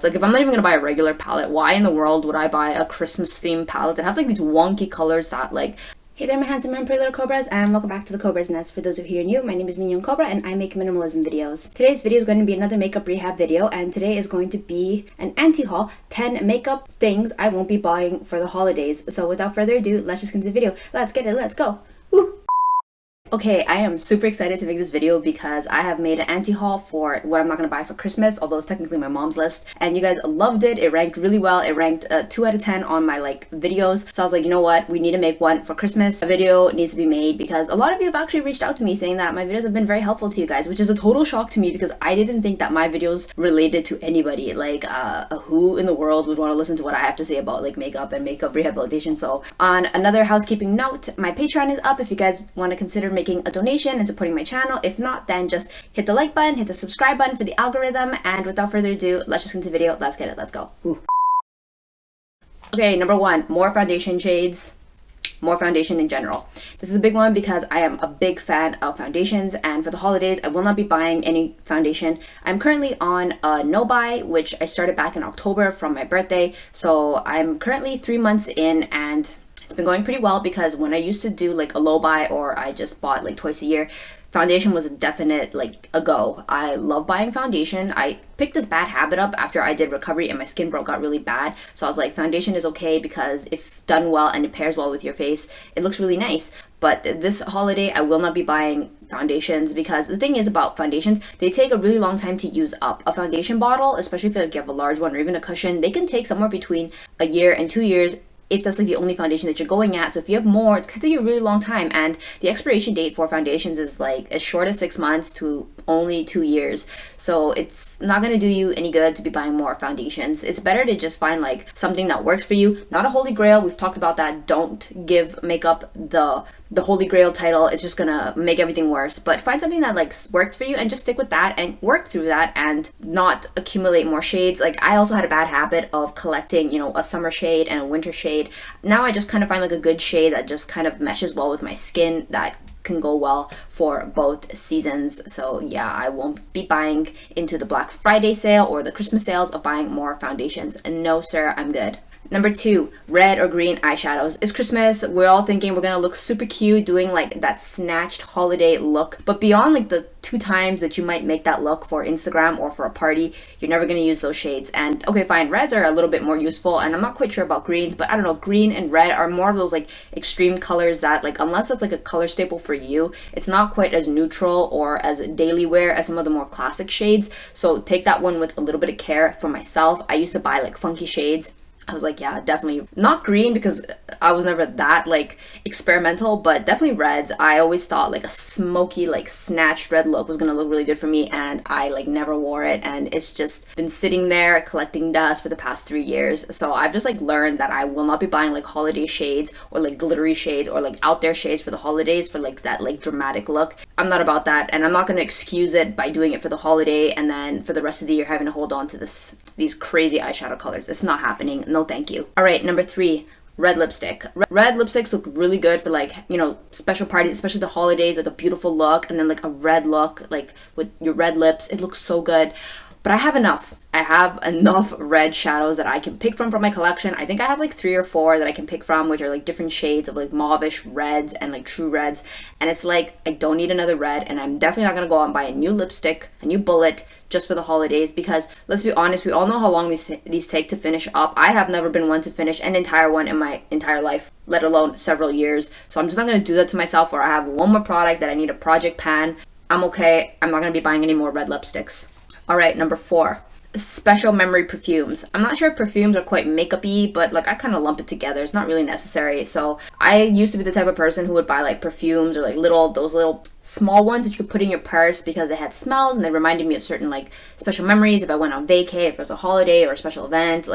Like, if I'm not even gonna buy a regular palette, why in the world would I buy a Christmas themed palette that have like these wonky colors that like... Hey there, my handsome and pretty little Cobras, and welcome back to the Cobras nest. For those of you who are new, my name is Mignon Cobra and I make minimalism videos. Today's video is going to be another makeup rehab video, and today is going to be an anti-haul, 10 makeup things I won't be buying for the holidays. So without further ado, let's just get into the video. Let's get it, let's go. Woo! Okay, I am super excited to make this video because I have made an anti-haul for what I'm not going to buy for Christmas, although it's technically my mom's list, and you guys loved it. It ranked really well. It ranked 2 out of 10 on my videos, so I was like, you know what, we need to make one for Christmas. A video needs to be made because a lot of you have actually reached out to me saying that my videos have been very helpful to you guys, which is a total shock to me because I didn't think that my videos related to anybody. Who in the world would want to listen to what I have to say about makeup and makeup rehabilitation? So on another housekeeping note, my Patreon is up if you guys want to consider making a donation and supporting my channel. If not, then just hit the like button, hit the subscribe button for the algorithm, and without further ado, let's just get into the video. Let's get it, let's go. Woo. Okay, number 1, more foundation shades, more foundation in general. This is a big one because I am a big fan of foundations, and for the holidays I will not be buying any foundation. I'm currently on a no buy, which I started back in October from my birthday, so I'm currently 3 months in, and it's been going pretty well because when I used to do a low buy, or I just bought twice a year, foundation was a definite a go. I love buying foundation. I picked this bad habit up after I did recovery and my skin got really bad. So I was like, foundation is okay because if done well and it pairs well with your face, it looks really nice. But this holiday, I will not be buying foundations because the thing is about foundations, they take a really long time to use up. A foundation bottle, especially if you have a large one or even a cushion, they can take somewhere between a year and 2 years if that's the only foundation that you're going at. So if you have more, it's going to take you a really long time, and the expiration date for foundations is as short as 6 months to only 2 years. So it's not going to do you any good to be buying more foundations. It's better to just find something that works for you, not a holy grail. We've talked about that. Don't give makeup the holy grail title. It's just gonna make everything worse. But find something that works for you and just stick with that and work through that and not accumulate more shades. I also had a bad habit of collecting a summer shade and a winter shade. Now I just kind of find a good shade that just kind of meshes well with my skin, that can go well for both seasons. So yeah, I won't be buying into the Black Friday sale or the Christmas sales of buying more foundations. No sir, I'm good. Number 2, red or green eyeshadows. It's Christmas. We're all thinking we're gonna look super cute doing that snatched holiday look. But beyond the 2 times that you might make that look for Instagram or for a party, you're never gonna use those shades. And okay, fine, reds are a little bit more useful, and I'm not quite sure about greens, but I don't know, green and red are more of those extreme colors that unless it's a color staple for you, it's not quite as neutral or as daily wear as some of the more classic shades. So take that one with a little bit of care. For myself, I used to buy funky shades. I was like, yeah, definitely not green because I was never that experimental, but definitely reds. I always thought a smoky snatched red look was gonna look really good for me, and I never wore it, and it's just been sitting there collecting dust for the past 3 years. So I've just learned that I will not be buying holiday shades or glittery shades or out there shades for the holidays for that dramatic look. I'm not about that, and I'm not gonna excuse it by doing it for the holiday and then for the rest of the year having to hold on to these crazy eyeshadow colors. It's not happening. No thank you. All right, number 3, red lipstick. Red lipsticks look really good for special parties, especially the holidays, a beautiful look, and then a red look with your red lips. It looks so good. But I have enough. I have enough red shadows that I can pick from my collection. I think I have 3 or 4 that I can pick from, which are different shades of mauvish reds and true reds. And it's I don't need another red, and I'm definitely not gonna go out and buy a new lipstick, a new bullet, just for the holidays, because let's be honest, we all know how long these take to finish up. I have never been one to finish an entire one in my entire life, let alone several years. So I'm just not gonna do that to myself, or I have one more product that I need a project pan. I'm okay. I'm not gonna be buying any more red lipsticks. All right, number 4, special memory perfumes. I'm not sure if perfumes are quite makeup-y, but I kind of lump it together. It's not really necessary. So I used to be the type of person who would buy perfumes or those little small ones that you could put in your purse because they had smells and they reminded me of certain special memories if I went on vacay, if it was a holiday or a special event.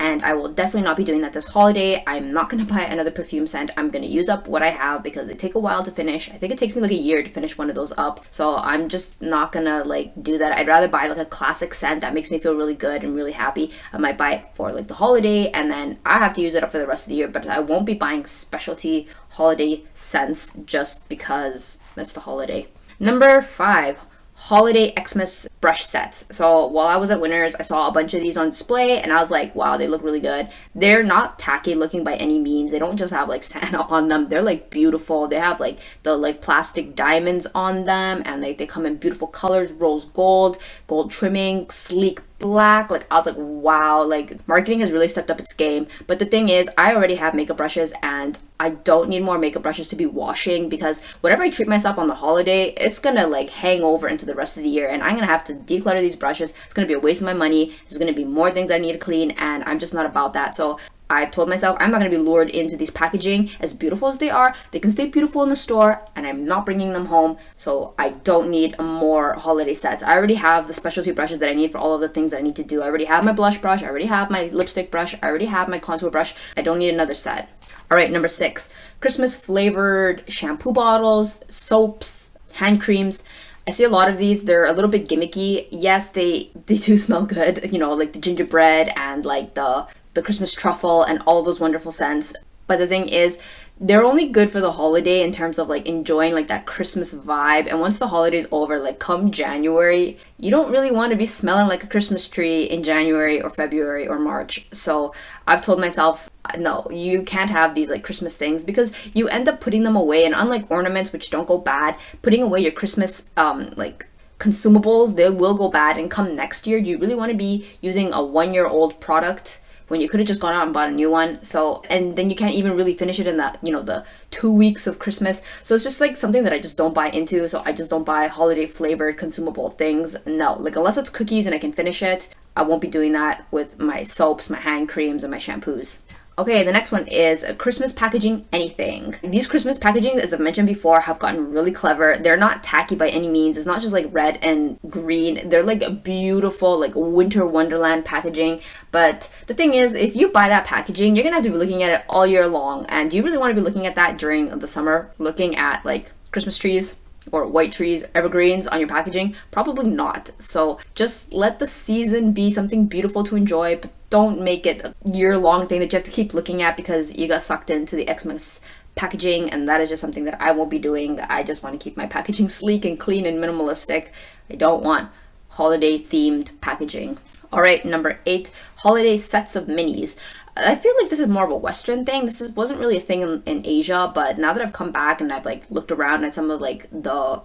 And I will definitely not be doing that this holiday. I'm not going to buy another perfume scent. I'm going to use up what I have because they take a while to finish. I think it takes me a year to finish one of those up. So I'm just not going to do that. I'd rather buy a classic scent that makes me feel really good and really happy. I might buy it for the holiday, and then I have to use it up for the rest of the year. But I won't be buying specialty holiday scents just because it's the holiday. Number 5, holiday Xmas brush sets. So while I was at Winners, I saw a bunch of these on display and I was like, wow, they look really good. They're not tacky looking by any means. They don't just have like Santa on them. They're like beautiful. They have like the like plastic diamonds on them, and like they come in beautiful colors, rose gold, gold trimming, sleek black. Like I was like, wow, like marketing has really stepped up its game. But the thing is, I already have makeup brushes and I don't need more makeup brushes to be washing, because whatever I treat myself on the holiday, it's gonna like hang over into the rest of the year, and I'm gonna have to declutter these brushes. It's gonna be a waste of my money. There's gonna be more things I need to clean, and I'm just not about that. So I've told myself I'm not going to be lured into these packaging. As beautiful as they are, they can stay beautiful in the store, and I'm not bringing them home. So I don't need more holiday sets. I already have the specialty brushes that I need for all of the things that I need to do. I already have my blush brush. I already have my lipstick brush. I already have my contour brush. I don't need another set. All right, number 6, Christmas flavored shampoo bottles, soaps, hand creams. I see a lot of these. They're a little bit gimmicky. Yes, they do smell good, you know, like the gingerbread and like the Christmas truffle and all those wonderful scents. But the thing is, they're only good for the holiday in terms of like enjoying like that Christmas vibe. And once the holiday's over, like come January, you don't really want to be smelling like a Christmas tree in January or February or March. So I've told myself, no, you can't have these like Christmas things, because you end up putting them away. And unlike ornaments, which don't go bad, putting away your Christmas like consumables, they will go bad. And come next year, do you really want to be using a 1-year-old product when you could have just gone out and bought a new one? So, and then you can't even really finish it in that, you know, the 2 weeks of Christmas. So it's just like something that I just don't buy into. So I just don't buy holiday flavored consumable things. No, like unless it's cookies and I can finish it, I won't be doing that with my soaps, my hand creams, and my shampoos. Okay, the next one is Christmas packaging anything. These Christmas packaging, as I've mentioned before, have gotten really clever. They're not tacky by any means. It's not just like red and green. They're like beautiful, like winter wonderland packaging. But the thing is, if you buy that packaging, you're gonna have to be looking at it all year long. And do you really want to be looking at that during the summer, looking at like Christmas trees or white trees, evergreens on your packaging? Probably not. So just let the season be something beautiful to enjoy, but don't make it a year-long thing that you have to keep looking at because you got sucked into the Xmas packaging, and that is just something that I won't be doing. I just want to keep my packaging sleek and clean and minimalistic. I don't want holiday-themed packaging. All right, number 8, holiday sets of minis. I feel like this is more of a Western thing. Wasn't really a thing in Asia, but now that I've come back and I've like looked around at some of like the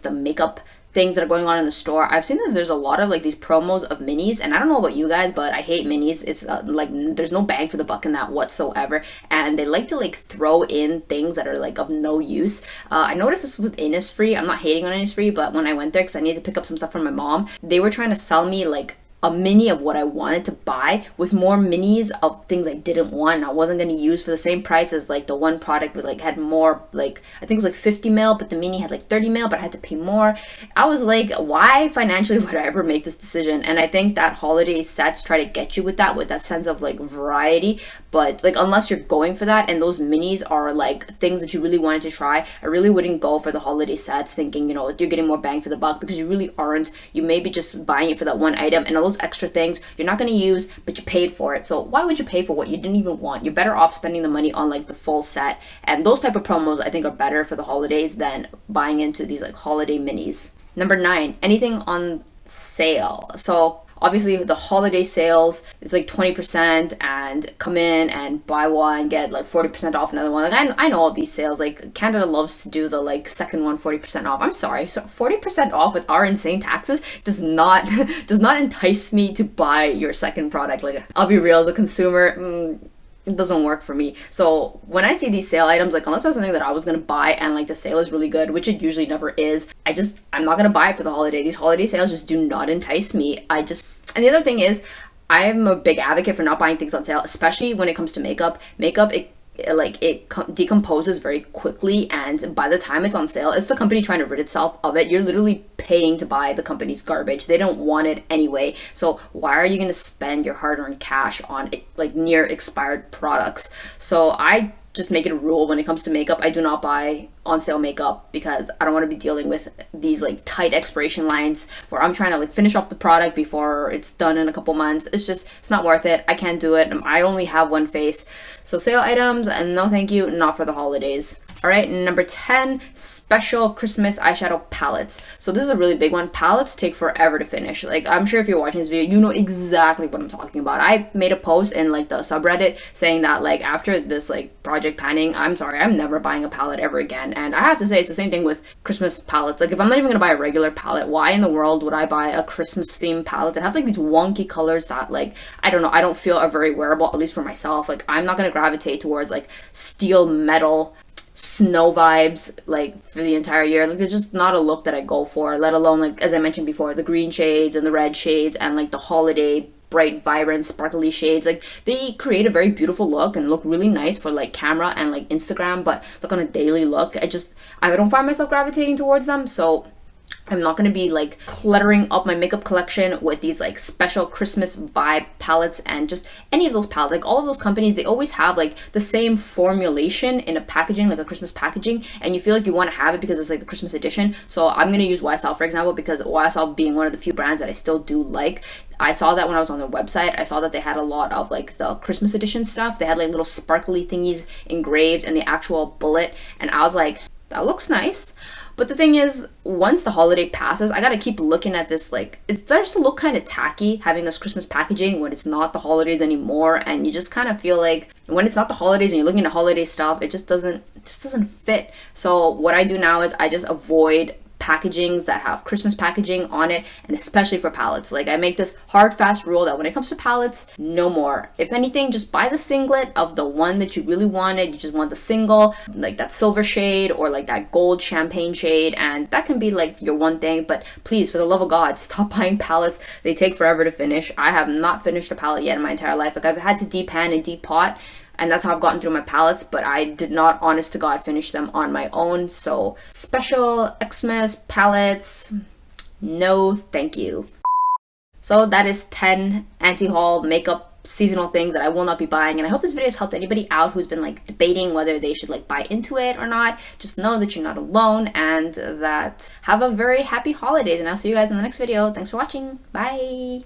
makeup things that are going on in the store, I've seen that there's a lot of like these promos of minis, and I don't know about you guys, but I hate minis. It's like there's no bang for the buck in that whatsoever, and they like to like throw in things that are like of no use. I noticed this with Innisfree. I'm not hating on Innisfree, but when I went there because I needed to pick up some stuff from my mom, they were trying to sell me like a mini of what I wanted to buy with more minis of things I didn't want and I wasn't going to use for the same price as like the one product with like had more, like I think it was like 50 mil, but the mini had like 30 mil, but I had to pay more. I was like, why financially would I ever make this decision? And I think that holiday sets try to get you with that sense of like variety, but like unless you're going for that and those minis are like things that you really wanted to try, I really wouldn't go for the holiday sets thinking, you know, you're getting more bang for the buck, because you really aren't. You may be just buying it for that one item, and all those extra things you're not going to use, but you paid for it. So why would you pay for what you didn't even want? You're better off spending the money on like the full set, and those type of promos I think are better for the holidays than buying into these like holiday minis. Number 9, anything on sale. So obviously the holiday sales is like 20% and come in and buy one, get like 40% off another one. Like I know all these sales. Like Canada loves to do the like second one 40% off. I'm sorry. So 40% off with our insane taxes does not entice me to buy your second product. Like I'll be real, as a consumer, it doesn't work for me. So when I see these sale items, like unless it's something that I was gonna buy and like the sale is really good, which it usually never is, I'm not gonna buy it for the holiday. These holiday sales just do not entice me. And the other thing is, I am a big advocate for not buying things on sale, especially when it comes to makeup. It decomposes very quickly, and by the time it's on sale, it's the company trying to rid itself of it. You're literally paying to buy the company's garbage. They don't want it anyway. So why are you going to spend your hard-earned cash on like near expired products? So I just make it a rule when it comes to makeup. I do not buy on sale makeup because I don't want to be dealing with these like tight expiration lines where I'm trying to like finish off the product before it's done in a couple months. It's not worth it. I can't do it. I only have one face. So sale items, and no thank you, not for the holidays. All right, number 10, special Christmas eyeshadow palettes. So this is a really big one. Palettes take forever to finish. Like, I'm sure if you're watching this video, you know exactly what I'm talking about. I made a post in like the subreddit saying that like after this like project panning, I'm sorry, I'm never buying a palette ever again. And I have to say it's the same thing with Christmas palettes. Like, if I'm not even gonna buy a regular palette, why in the world would I buy a Christmas themed palette that have like these wonky colors that like, I don't know, I don't feel are very wearable, at least for myself. Like, I'm not gonna gravitate towards like steel metal snow vibes like for the entire year. Like, it's just not a look that I go for, let alone like, as I mentioned before, the green shades and the red shades and like the holiday bright vibrant sparkly shades. Like, they create a very beautiful look and look really nice for like camera and like Instagram, but look, on a daily look, I don't find myself gravitating towards them. So I'm not going to be like cluttering up my makeup collection with these like special Christmas vibe palettes and just any of those palettes. Like, all of those companies, they always have like the same formulation in a packaging, like a Christmas packaging, and you feel like you want to have it because it's like the Christmas edition. So I'm going to use YSL for example, because YSL being one of the few brands that I still do like. I saw that when I was on their website. I saw that they had a lot of like the Christmas edition stuff. They had like little sparkly thingies engraved in the actual bullet, and I was like, that looks nice. But the thing is, once the holiday passes, I gotta keep looking at this. Like, it starts to look kind of tacky having this Christmas packaging when it's not the holidays anymore, and you just kind of feel like when it's not the holidays and you're looking at holiday stuff, it just doesn't fit. So what I do now is I just avoid packagings that have Christmas packaging on it, and especially for palettes. Like, I make this hard fast rule that when it comes to palettes, no more. If anything, just buy the singlet of the one that you really wanted. You just want the single, like that silver shade or like that gold champagne shade, and that can be like your one thing. But please, for the love of God, stop buying palettes. They take forever to finish. I have not finished a palette yet in my entire life. Like, I've had to depan and depot, and that's how I've gotten through my palettes, but I did not, honest to God, finish them on my own. So special Xmas palettes, no thank you. So that is 10 anti-haul makeup seasonal things that I will not be buying, and I hope this video has helped anybody out who's been like debating whether they should like buy into it or not. Just know that you're not alone, and that have a very happy holidays, and I'll see you guys in the next video. Thanks for watching. Bye.